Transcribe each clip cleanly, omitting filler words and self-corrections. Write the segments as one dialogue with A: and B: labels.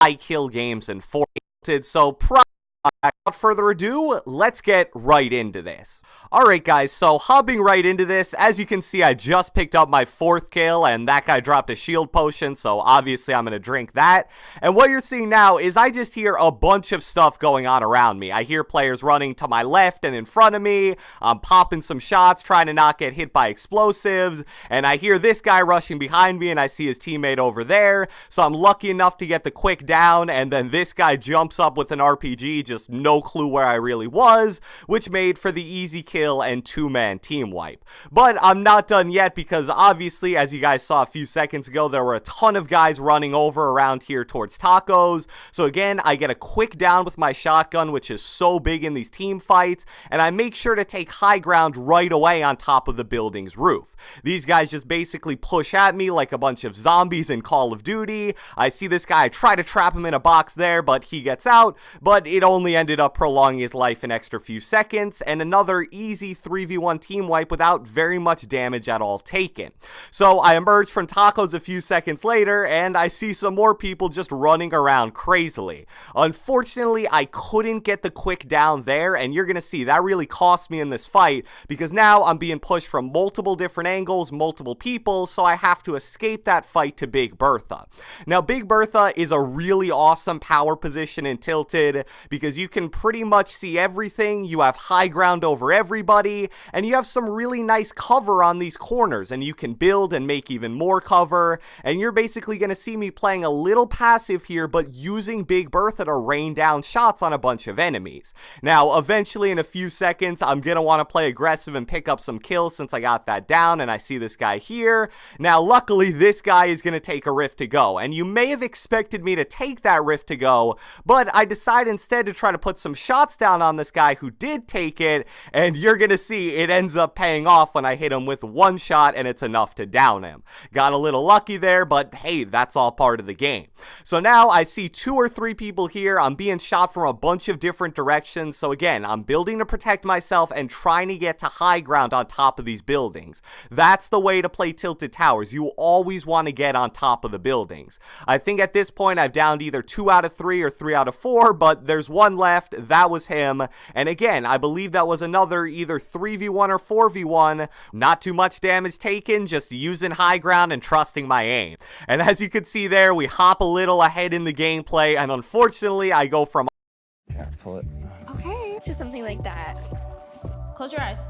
A: high kill games in Fortnite. So without further ado, let's get right into this. Alright guys, so hopping right into this, as you can see I just picked up my 4th kill and that guy dropped a shield potion, so obviously I'm going to drink that. And what you're seeing now is I just hear a bunch of stuff going on around me. I hear players running to my left and in front of me, I'm popping some shots trying to not get hit by explosives, and I hear this guy rushing behind me and I see his teammate over there, so I'm lucky enough to get the quick down, and then this guy jumps up with an RPG, just no clue where I really was, which made for the easy kill and 2-man team wipe. But I'm not done yet because obviously, as you guys saw a few seconds ago, there were a ton of guys running over around here towards tacos. So again, I get a quick down with my shotgun, which is so big in these team fights, and I make sure to take high ground right away on top of the building's roof. These guys just basically push at me like a bunch of zombies in Call of Duty. I see this guy, I try to trap him in a box there, but he gets out, but it only ended up prolonging his life an extra few seconds, and another easy 3v1 team wipe without very much damage at all taken. So I emerge from tacos a few seconds later, and I see some more people just running around crazily. Unfortunately, I couldn't get the quick down there, and you're gonna see that really cost me in this fight, because now I'm being pushed from multiple different angles, multiple people, so I have to escape that fight to Big Bertha. Now, Big Bertha is a really awesome power position in Tilted, because you can pretty much see everything, you have high ground over everybody, and you have some really nice cover on these corners, and you can build and make even more cover, and you're basically going to see me playing a little passive here, but using Big Bertha to rain down shots on a bunch of enemies. Now, eventually in a few seconds, I'm going to want to play aggressive and pick up some kills since I got that down, and I see this guy here. Now, luckily, this guy is going to take a Rift to go, and you may have expected me to take that Rift to go, but I decided instead to try to put some shots down on this guy who did take it, and you're gonna see it ends up paying off when I hit him with one shot and it's enough to down him. Got a little lucky there, but hey, that's all part of the game. So now I see 2 or 3 people here. I'm being shot from a bunch of different directions, so again, I'm building to protect myself and trying to get to high ground on top of these buildings. That's the way to play Tilted Towers. You always want to get on top of the buildings. I think at this point I've downed either 2 out of 3 or 3 out of 4, but there's one left. That was him, and again, I believe that was another either 3v1 or 4v1. Not too much damage taken, just using high ground and trusting my aim. And as you can see there, we hop a little ahead in the gameplay, and unfortunately I go from
B: pull it.
C: Okay, just something like that. Close your eyes.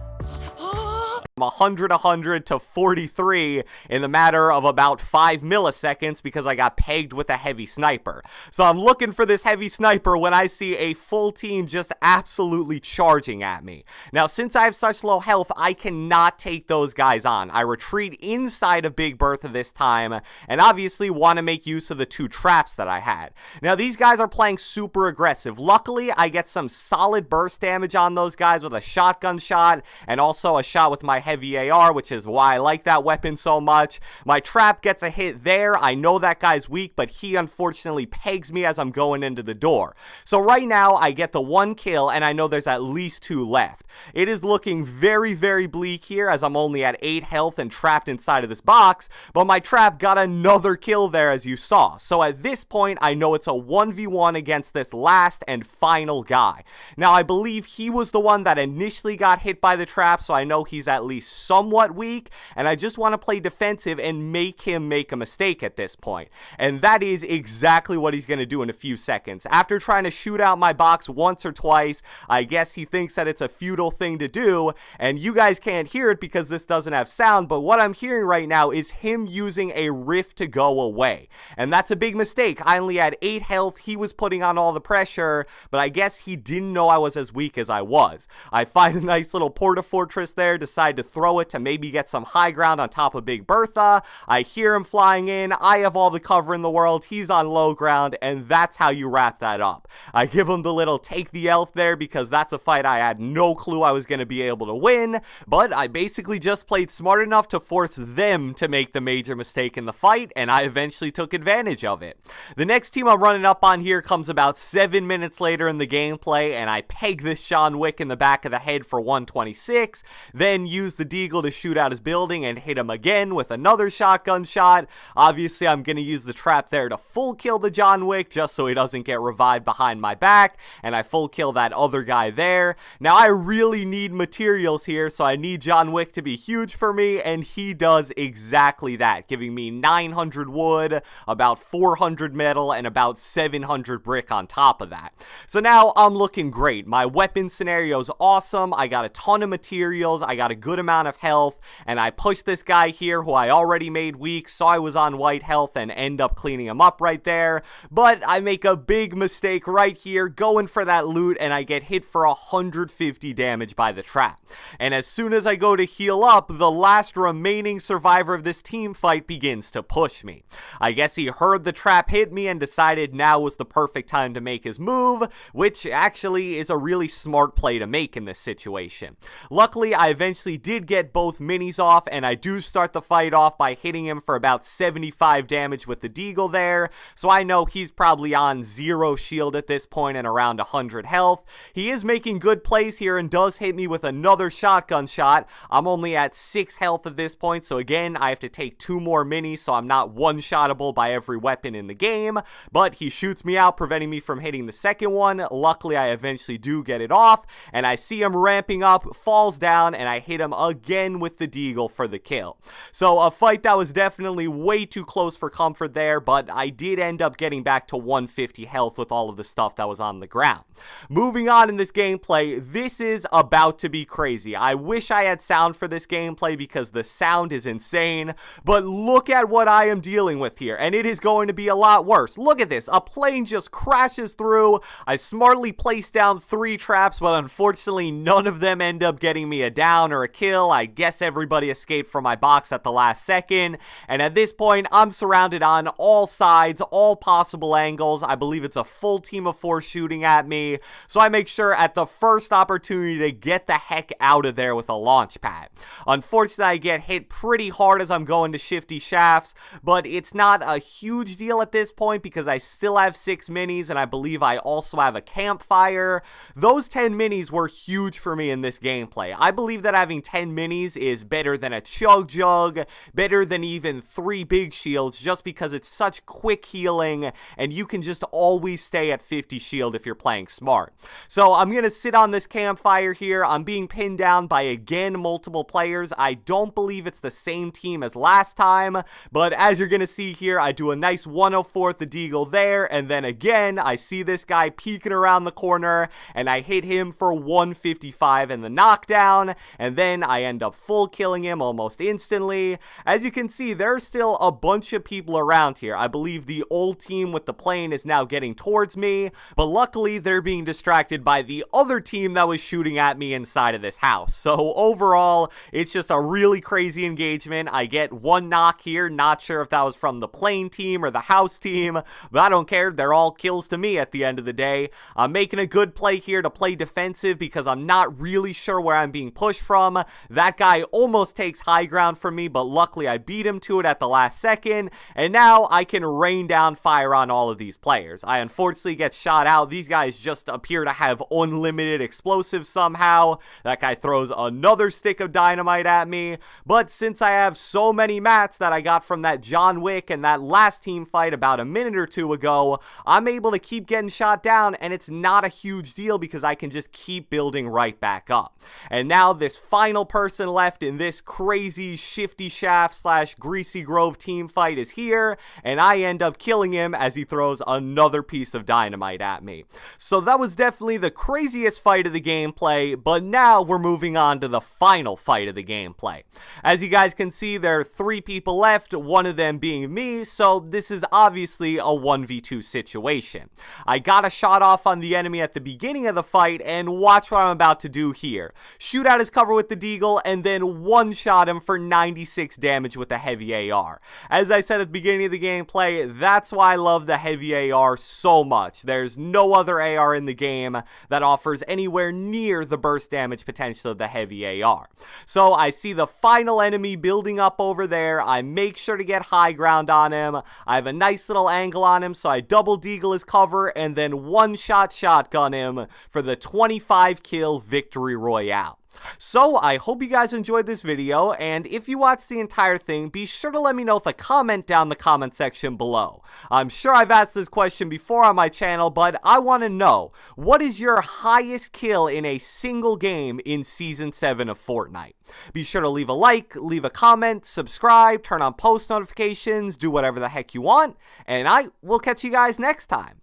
A: 100 to 43 in the matter of about 5 milliseconds because I got pegged with a heavy sniper. So I'm looking for this heavy sniper when I see a full team just absolutely charging at me. Now, since I have such low health, I cannot take those guys on. I retreat inside of Big Bertha this time, and obviously want to make use of the 2 traps that I had. Now, these guys are playing super aggressive. Luckily, I get some solid burst damage on those guys with a shotgun shot, and also a shot with my heavy AR, which is why I like that weapon so much. My trap gets a hit there. I know that guy's weak, but he unfortunately pegs me as I'm going into the door. So right now, I get the 1 kill, and I know there's at least 2 left. It is looking very, very bleak here, as I'm only at 8 health and trapped inside of this box, but my trap got another kill there, as you saw. So at this point, I know it's a 1v1 against this last and final guy. Now, I believe he was the one that initially got hit by the trap, so I know he's at least somewhat weak, and I just want to play defensive and make him make a mistake at this point. And that is exactly what he's going to do in a few seconds. After trying to shoot out my box once or twice, I guess he thinks that it's a futile thing to do, and you guys can't hear it because this doesn't have sound, but what I'm hearing right now is him using a Rift to go away. And that's a big mistake. I only had 8 health, he was putting on all the pressure, but I guess he didn't know I was as weak as I was. I find a nice little porta-fortress there, decide to throw it to maybe get some high ground on top of Big Bertha. I hear him flying in, I have all the cover in the world, he's on low ground, and that's how you wrap that up. I give him the little take the elf there because that's a fight I had no clue I was going to be able to win, but I basically just played smart enough to force them to make the major mistake in the fight, and I eventually took advantage of it. The next team I'm running up on here comes about 7 minutes later in the gameplay, and I peg this John Wick in the back of the head for 126. Then use the Deagle to shoot out his building and hit him again with another shotgun shot. Obviously, I'm going to use the trap there to full kill the John Wick just so he doesn't get revived behind my back, and I full kill that other guy there. Now, I really need materials here, so I need John Wick to be huge for me, and he does exactly that, giving me 900 wood, about 400 metal, and about 700 brick on top of that. So now I'm looking great. My weapon scenario is awesome. I got a ton of materials. I got a good amount of health, and I pushed this guy here who I already made weak, saw I was on white health, and end up cleaning him up right there. But I make a big mistake right here, going for that loot, and I get hit for 150 damage by the trap. And as soon as I go to heal up, the last remaining survivor of this team fight begins to push me. I guess he heard the trap hit me and decided now was the perfect time to make his move, which actually is a really smart play to make in this situation. Luckily, I eventually did get both minis off, and I do start the fight off by hitting him for about 75 damage with the Deagle there, so I know he's probably on 0 shield at this point and around 100 health. He is making good plays here and does hit me with another shotgun shot. I'm only at 6 health at this point, so again, I have to take 2 more minis so I'm not one-shottable by every weapon in the game, but he shoots me out, preventing me from hitting the second one. Luckily, I eventually do get it off, and I see him ramping up, falls down, and I hit him again with the Deagle for the kill. So a fight that was definitely way too close for comfort there, but I did end up getting back to 150 health with all of the stuff that was on the ground. Moving on in this gameplay, this is about to be crazy. I wish I had sound for this gameplay because the sound is insane, but look at what I am dealing with here, and it is going to be a lot worse. Look at this. A plane just crashes through. I smartly placed down 3 traps, but unfortunately none of them end up getting me a down or a kill. I guess everybody escaped from my box at the last second, and at this point I'm surrounded on all sides, all possible angles. I believe it's a full team of 4 shooting at me, so I make sure at the first opportunity to get the heck out of there with a launch pad. Unfortunately, I get hit pretty hard as I'm going to shifty shafts, but it's not a huge deal at this point because I still have 6 minis, and I believe I also have a campfire. Those 10 minis were huge for me in this gameplay. I believe that having 10 minis is better than a chug jug, better than even 3 big shields, just because it's such quick healing, and you can just always stay at 50 shield if you're playing smart. So I'm going to sit on this campfire here. I'm being pinned down by, again, multiple players. I don't believe it's the same team as last time, but as you're going to see here, I do a nice 104th the Deagle there, and then again, I see this guy peeking around the corner, and I hit him for 155 in the knockdown, and then I end up full killing him almost instantly. As you can see, there's still a bunch of people around here. I believe the old team with the plane is now getting towards me, but luckily they're being distracted by the other team that was shooting at me inside of this house. So overall, it's just a really crazy engagement. I get 1 knock here, not sure if that was from the plane team or the house team, but I don't care. They're all kills to me at the end of the day. I'm making a good play here to play defensive because I'm not really sure where I'm being pushed from. That guy almost takes high ground from me, but luckily I beat him to it at the last second, and now I can rain down fire on all of these players. I unfortunately get shot out. These guys just appear to have unlimited explosives somehow. That guy throws another stick of dynamite at me, but since I have so many mats that I got from that John Wick and that last team fight about a minute or 2 ago, I'm able to keep getting shot down, and it's not a huge deal because I can just keep building right back up. And now this final person left in this crazy shifty shaft / greasy grove team fight is here, and I end up killing him as he throws another piece of dynamite at me. So that was definitely the craziest fight of the gameplay, but now we're moving on to the final fight of the gameplay. As you guys can see, there are 3 people left, one of them being me, so this is obviously a 1v2 situation. I got a shot off on the enemy at the beginning of the fight, and watch what I'm about to do here. Shoot out his cover with the Deagle, and then one-shot him for 96 damage with the heavy AR. As I said at the beginning of the gameplay, that's why I love the heavy AR so much. There's no other AR in the game that offers anywhere near the burst damage potential of the heavy AR. So I see the final enemy building up over there. I make sure to get high ground on him. I have a nice little angle on him, so I double Deagle his cover and then one-shot shotgun him for the 25 kill victory royale. So, I hope you guys enjoyed this video, and if you watched the entire thing, be sure to let me know with a comment down the comment section below. I'm sure I've asked this question before on my channel, but I want to know, what is your highest kill in a single game in Season 7 of Fortnite? Be sure to leave a like, leave a comment, subscribe, turn on post notifications, do whatever the heck you want, and I will catch you guys next time.